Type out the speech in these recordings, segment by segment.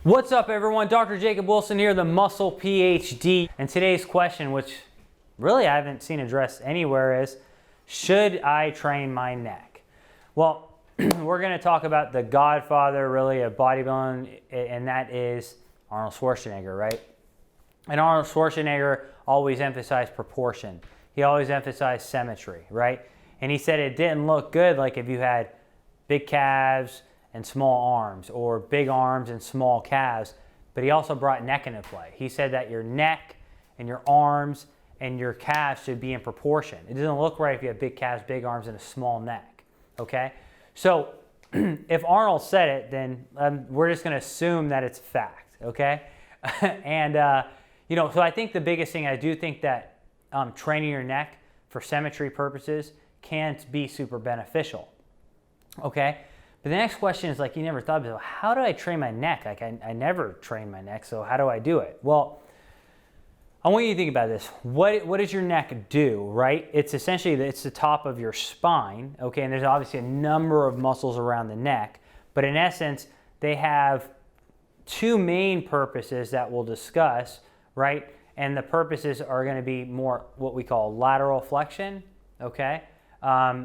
What's up everyone? Dr. Jacob Wilson here, the Muscle PhD. And today's question, which really I haven't seen addressed anywhere, is should I train my neck? Well, we're going to talk about the godfather really of bodybuilding, and that is Arnold Schwarzenegger, right? And Arnold Schwarzenegger always emphasized proportion. He always emphasized symmetry, right? And he said it didn't look good like if you had big calves and small arms, or big arms and small calves, but he also brought neck into play. He said that your neck and your arms and your calves should be in proportion. It doesn't look right if you have big calves, big arms, and a small neck, okay? So if Arnold said it, then we're just gonna assume that it's fact, okay? And so I think the biggest thing, I do think that training your neck for symmetry purposes can't be super beneficial, okay? But the next question is, like, you never thought about, how do I train my neck? Like, I never train my neck, so how do I do it? Well, I want you to think about this. What does your neck do, right? It's essentially, it's the top of your spine, okay? And there's obviously a number of muscles around the neck, but in essence, they have two main purposes that we'll discuss, right? And the purposes are gonna be more what we call lateral flexion, okay?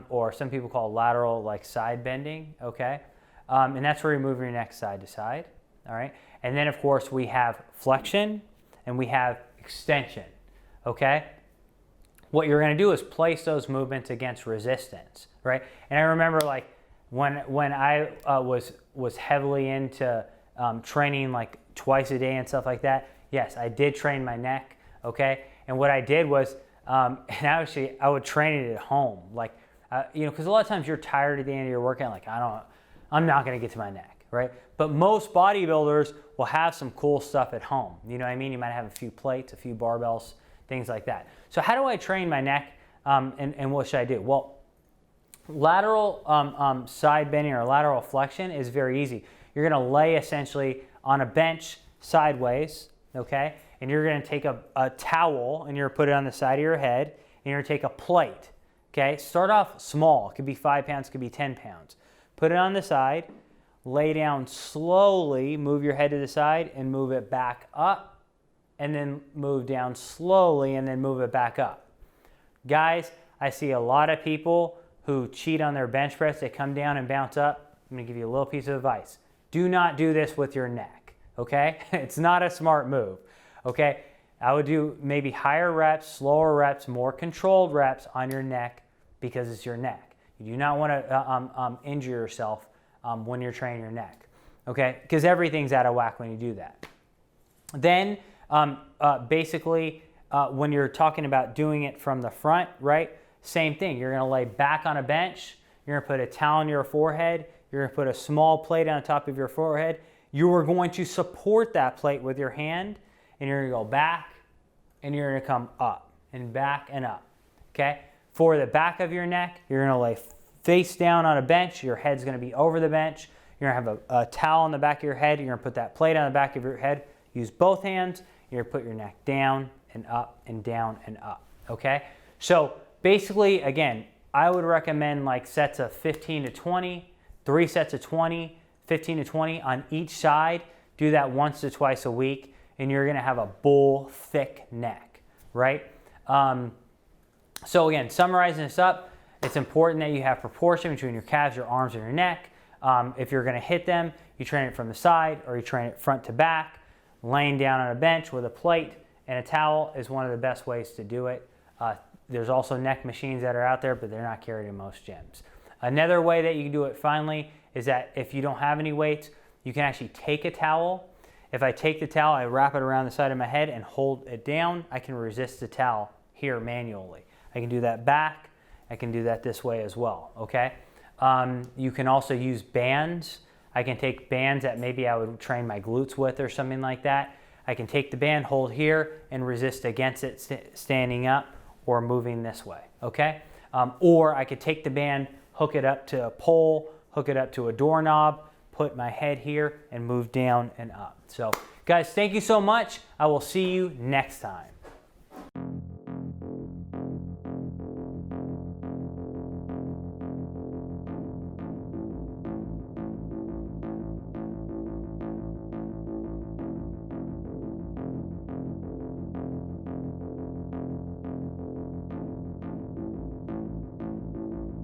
Or some people call lateral, like side bending, okay? And that's where you move your neck side to side, all right? And then of course we have flexion and we have extension, okay? What you're gonna do is place those movements against resistance, right? And I remember, like, when I was heavily into training like twice a day and stuff like that, yes, I did train my neck, okay? And what I did was, and actually, I would train it at home, like, because a lot of times you're tired at the end of your workout, like, I'm not going to get to my neck, right? But most bodybuilders will have some cool stuff at home. You know what I mean? You might have a few plates, a few barbells, things like that. So how do I train my neck, and what should I do? Well, lateral side bending or lateral flexion is very easy. You're going to lay essentially on a bench sideways, okay? And you're going to take a towel and you're going to put it on the side of your head, and you're going to take a plate, okay? Start off small. It could be 5 pounds, it could be 10 pounds. Put it on the side, lay down slowly, move your head to the side and move it back up, and then move down slowly and then move it back up. Guys, I see a lot of people who cheat on their bench press. They come down and bounce up. I'm going to give you a little piece of advice. Do not do this with your neck, okay? It's not a smart move. Okay, I would do maybe higher reps, slower reps, more controlled reps on your neck, because it's your neck. You do not want to injure yourself when you're training your neck, okay? Because everything's out of whack when you do that. Then basically, when you're talking about doing it from the front, right? Same thing. You're going to lay back on a bench. You're going to put a towel on your forehead. You're going to put a small plate on top of your forehead. You are going to support that plate with your hand, and you're gonna go back, and you're gonna come up, and back and up, okay? For the back of your neck, you're gonna lay face down on a bench. Your head's gonna be over the bench. You're gonna have a towel on the back of your head. You're gonna put that plate on the back of your head. Use both hands. You're gonna put your neck down and up and down and up, okay? So basically, again, I would recommend like sets of 15 to 20, 3 sets of 20, 15 to 20 on each side. Do that once to twice a week, and you're gonna have a bull thick neck, right? So again, summarizing this up, it's important that you have proportion between your calves, your arms, and your neck. If you're gonna hit them, you train it from the side, or you train it front to back. Laying down on a bench with a plate and a towel is one of the best ways to do it. There's also neck machines that are out there, but they're not carried in most gyms. Another way that you can do it finally is that if you don't have any weights, you can actually take a towel. If I take the towel, I wrap it around the side of my head and hold it down, I can resist the towel here manually. I can do that back. I can do that this way as well, okay? You can also use bands. I can take bands that maybe I would train my glutes with or something like that. I can take the band, hold here, and resist against it standing up or moving this way, okay? Or I could take the band, hook it up to a pole, hook it up to a doorknob, put my head here, and move down and up. So guys, thank you so much. I will see you next time.